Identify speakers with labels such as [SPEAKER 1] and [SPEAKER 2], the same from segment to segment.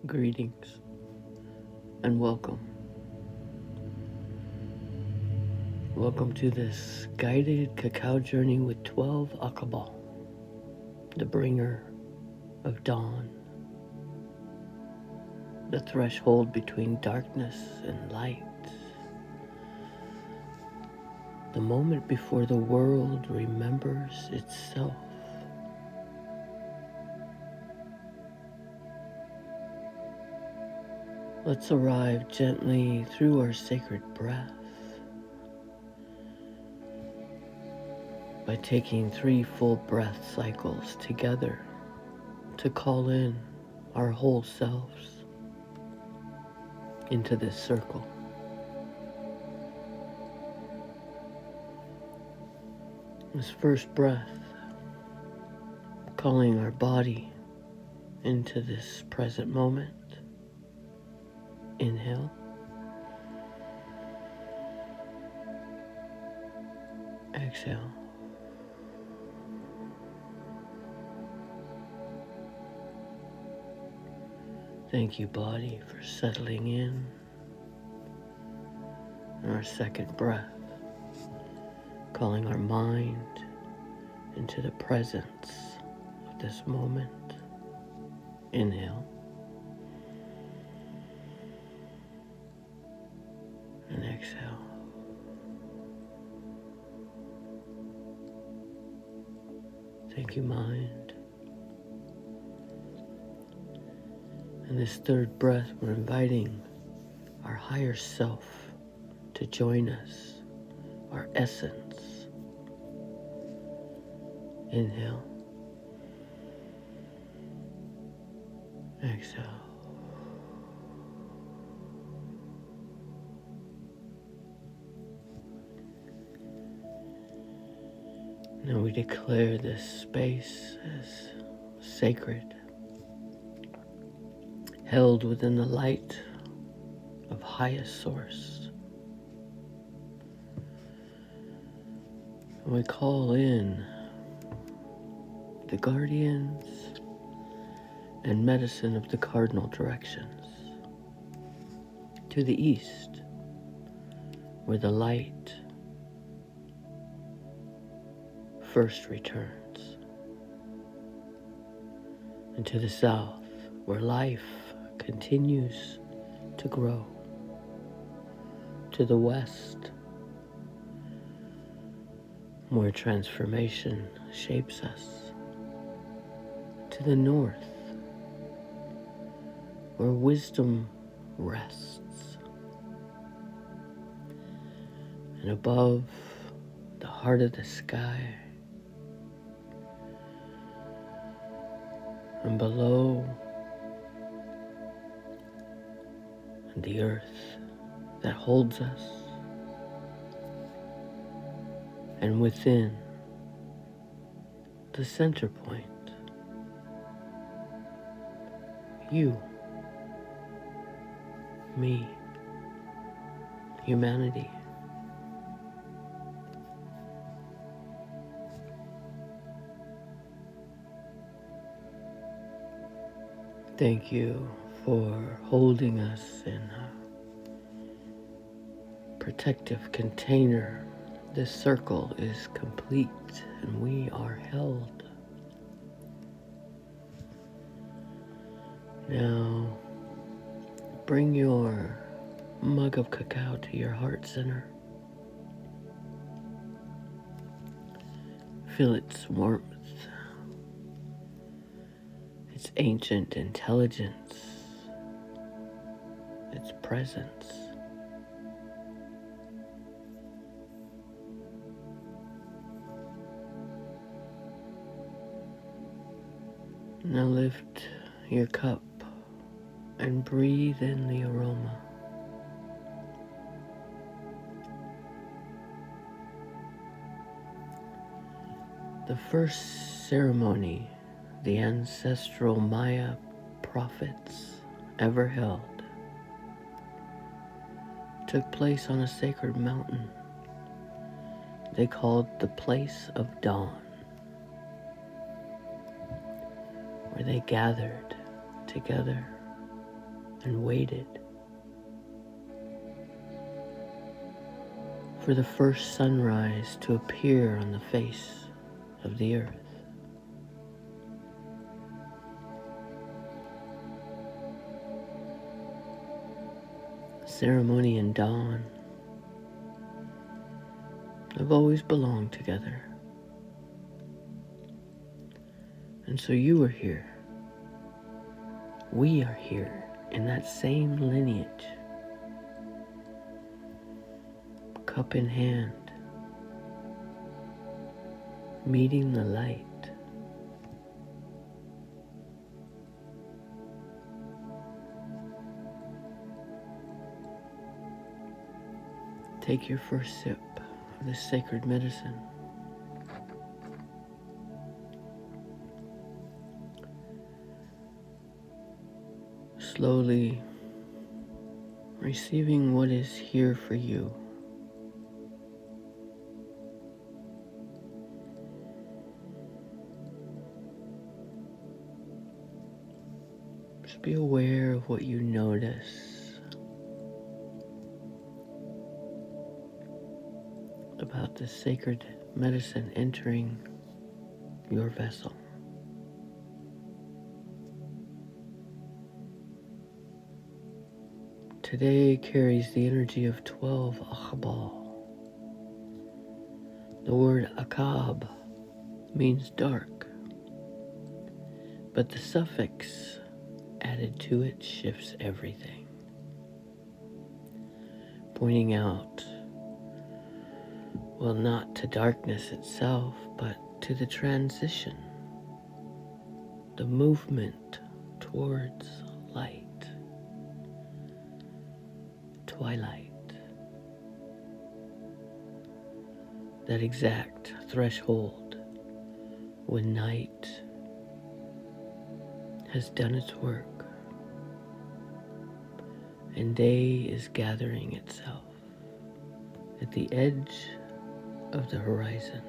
[SPEAKER 1] Greetings and welcome. Welcome to this guided cacao journey with 12 Aq'ab'al, the bringer of dawn, the threshold between darkness and light, the moment before the world remembers itself. Let's arrive gently through our sacred breath by taking 3 full breath cycles together to call in our whole selves into this circle. This first breath, calling our body into this present moment. Inhale. Exhale. Thank you, body, for settling in. And our second breath, calling our mind into the presence of this moment. Inhale. And exhale. Thank you, mind. And this third breath, we're inviting our higher self to join us, our essence. Inhale. Exhale. Now we declare this space as sacred, held within the light of highest source. And we call in the guardians and medicine of the cardinal directions to the east, where the light first returns, and to the south, where life continues to grow, to the west, where transformation shapes us, to the north, where wisdom rests, and above the heart of the sky, and below the earth that holds us, and within the center point, you, me, humanity. Thank you for holding us in a protective container. This circle is complete and we are held. Now, bring your mug of cacao to your heart center. Feel its warmth, its ancient intelligence, its presence. Now lift your cup and breathe in the aroma. The first ceremony the ancestral Maya prophets ever held took place on a sacred mountain they called the Place of Dawn, where they gathered together and waited for the first sunrise to appear on the face of the earth. Ceremony and dawn have always belonged together. And so you are here. We are here in that same lineage, cup in hand, meeting the light. Take your first sip of this sacred medicine. Slowly receiving what is here for you. Just be aware of what you notice about this sacred medicine entering your vessel. Today carries the energy of 12 Aq'ab'al. The word Aq'ab means dark, but the suffix added to it shifts everything, pointing out, well, not to darkness itself, but to the transition, the movement towards light. Twilight, that exact threshold when night has done its work and day is gathering itself at the edge of the horizon.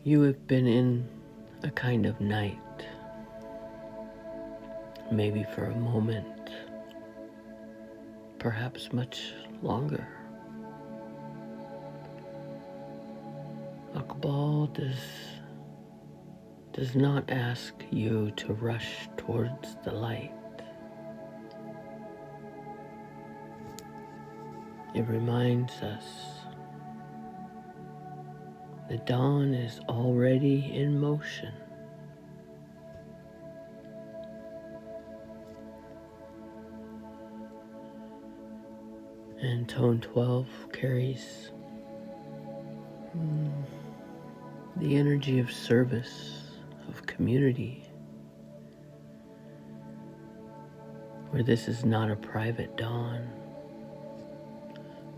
[SPEAKER 1] You have been in a kind of night, maybe for a moment, perhaps much longer. Aq'ab'al does not ask you to rush towards the light. It reminds us the dawn is already in motion. And tone 12 carries the energy of service, of community, where this is not a private dawn.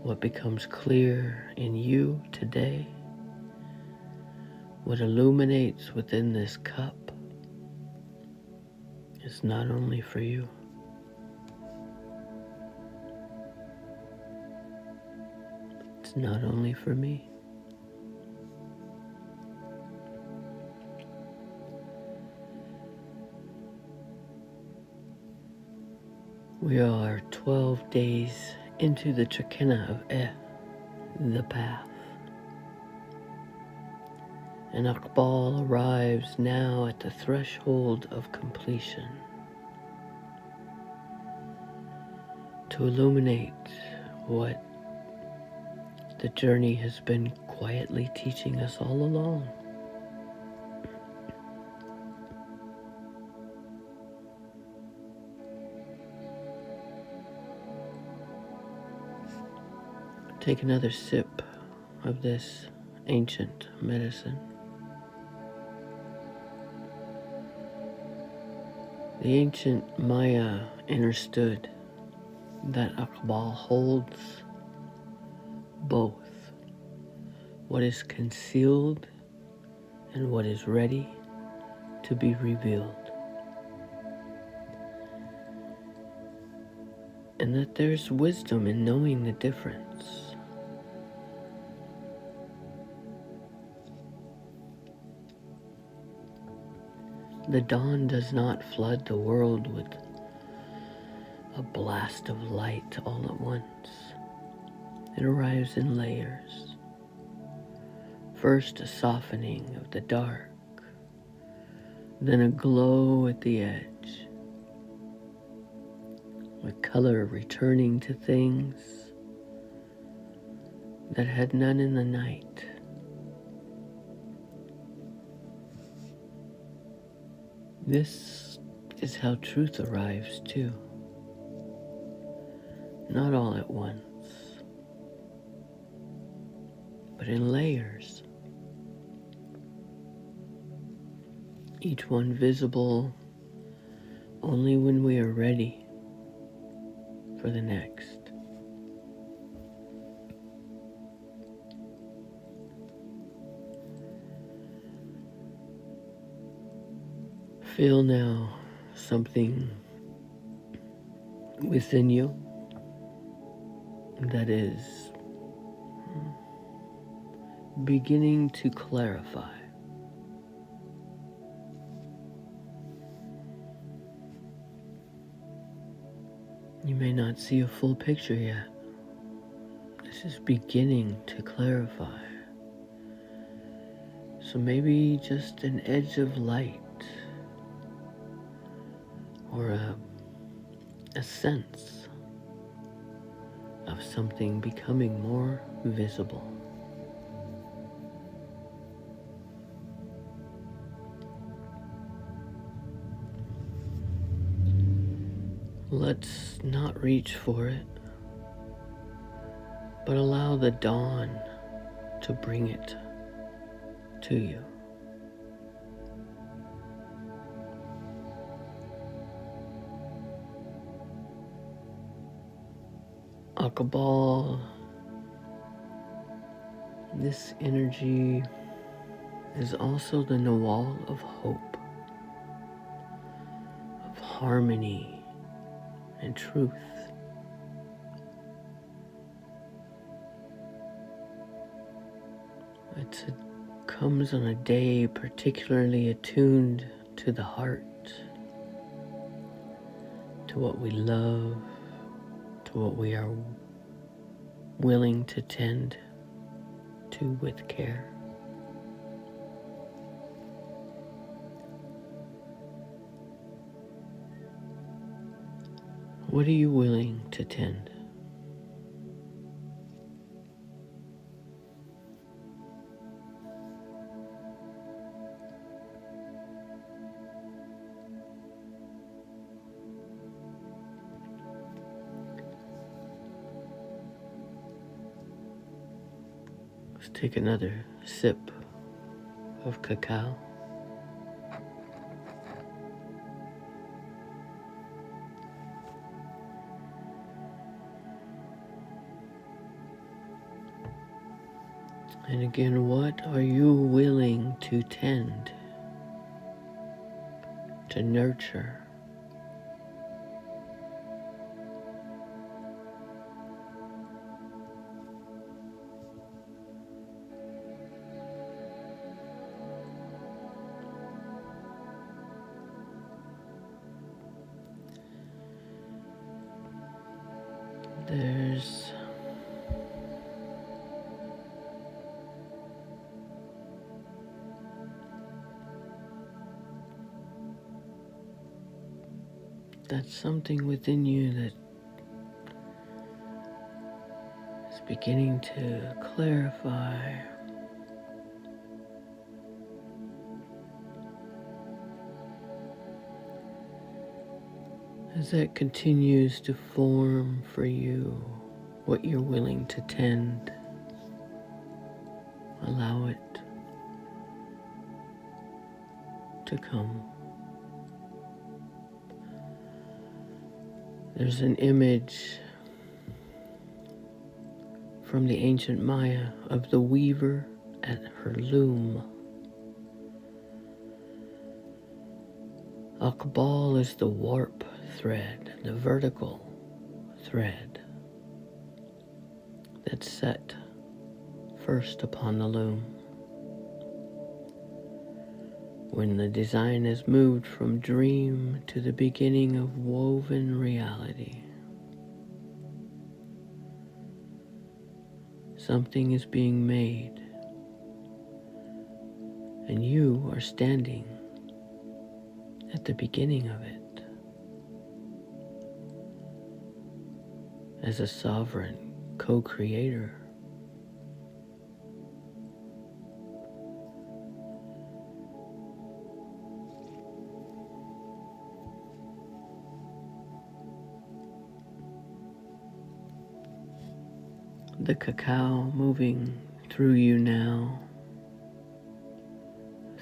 [SPEAKER 1] What becomes clear in you today, what illuminates within this cup, is not only for you. It's not only for me. We are 12 days into the Cacao of the path. And Aq'ab'al arrives now at the threshold of completion to illuminate what the journey has been quietly teaching us all along. Take another sip of this ancient medicine. The ancient Maya understood that Aq'ab'al holds both what is concealed and what is ready to be revealed. And that there's wisdom in knowing the difference. The dawn does not flood the world with a blast of light all at once. It arrives in layers. First, a softening of the dark, then a glow at the edge, with color returning to things that had none in the night. This is how truth arrives too. Not all at once, but in layers. Each one visible only when we are ready for the next. Feel now something within you that is beginning to clarify. You may not see a full picture yet. This is beginning to clarify. So maybe just an edge of light or a sense of something becoming more visible. Let's not reach for it, but allow the dawn to bring it to you. Aq'ab'al, this energy is also the Renewal of hope, of harmony and truth. It comes on a day particularly attuned to the heart, to what we love, to what we are willing to tend to with care. What are you willing to tend? Let's take another sip of cacao. And again, what are you willing to tend, to nurture? That's something within you that is beginning to clarify. As that continues to form for you what you're willing to tend, allow it to come. There's an image from the ancient Maya of the weaver at her loom. Aq'ab'al is the warp thread, the vertical thread that's set first upon the loom. when the design has moved from dream to the beginning of woven reality. Something is being made, and you are standing at the beginning of it as a sovereign co-creator. The cacao moving through you now,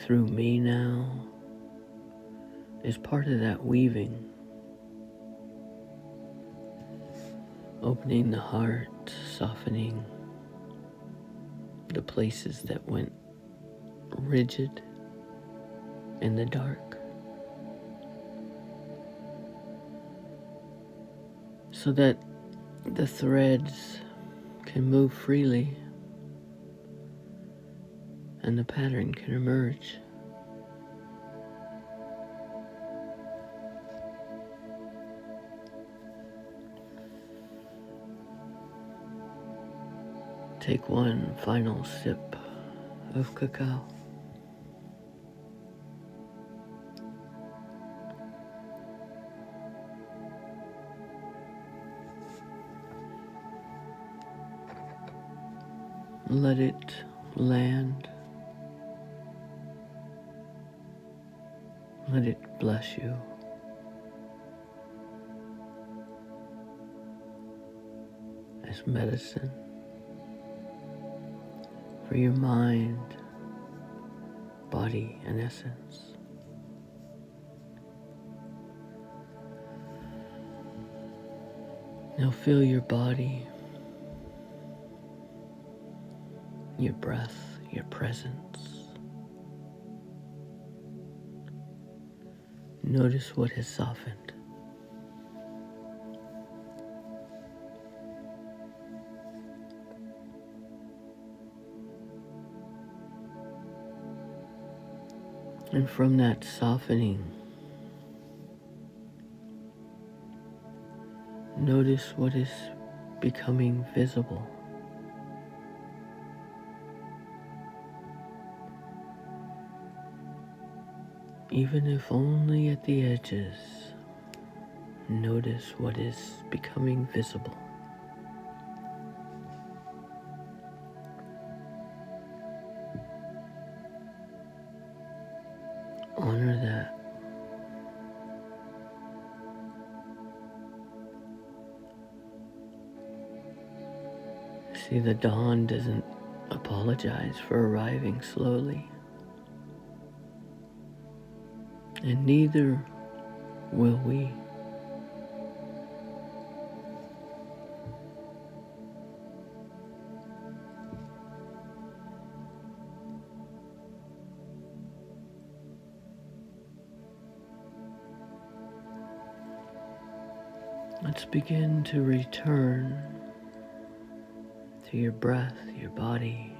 [SPEAKER 1] through me now, is part of that weaving, opening the heart, softening the places that went rigid in the dark, so that the threads can move freely and the pattern can emerge. Take one final sip of cacao. Let it land. Let it bless you. As medicine for your mind, body, and essence. Now feel your body, your breath, your presence. Notice what has softened. And from that softening, notice what is becoming visible. Even if only at the edges, notice what is becoming visible. Honor that. See, the dawn doesn't apologize for arriving slowly. And neither will we. Let's begin to return to your breath, your body,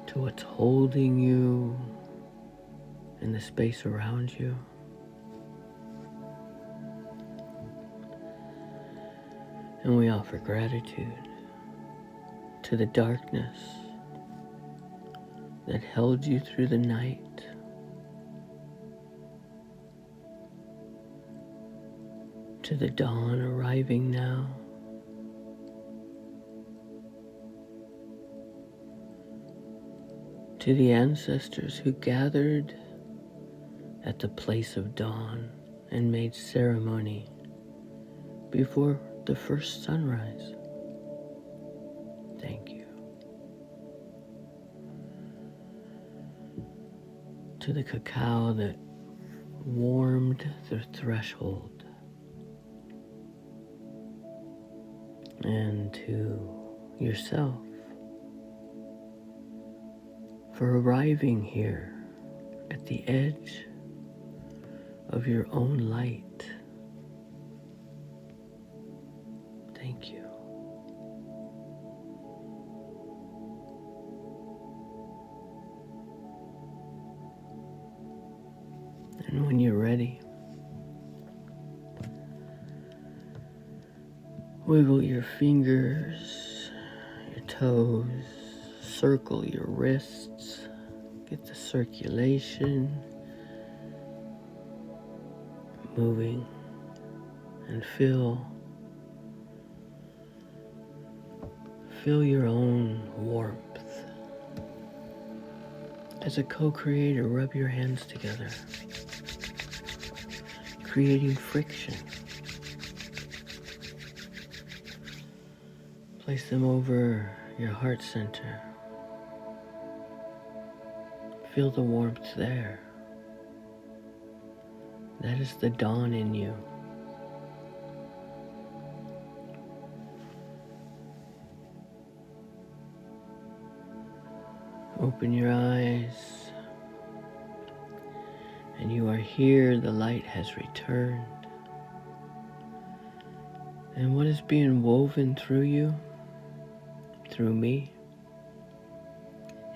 [SPEAKER 1] to what's holding you in the space around you. And we offer gratitude to the darkness that held you through the night, to the dawn arriving now, to the ancestors who gathered at the place of dawn and made ceremony before the first sunrise. Thank you. To the cacao that warmed the threshold, and to yourself for arriving here at the edge of your own light. Thank you. And when you're ready, wiggle your fingers, your toes, circle your wrists, get the circulation moving, and feel your own warmth. As a co-creator, rub your hands together, creating friction. Place them over your heart center. Feel the warmth there. That is the dawn in you. Open your eyes, and you are here. The light has returned. And what is being woven through you, through me,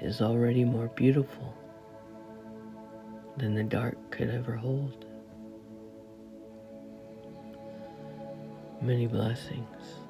[SPEAKER 1] is already more beautiful than the dark could ever hold. Many blessings.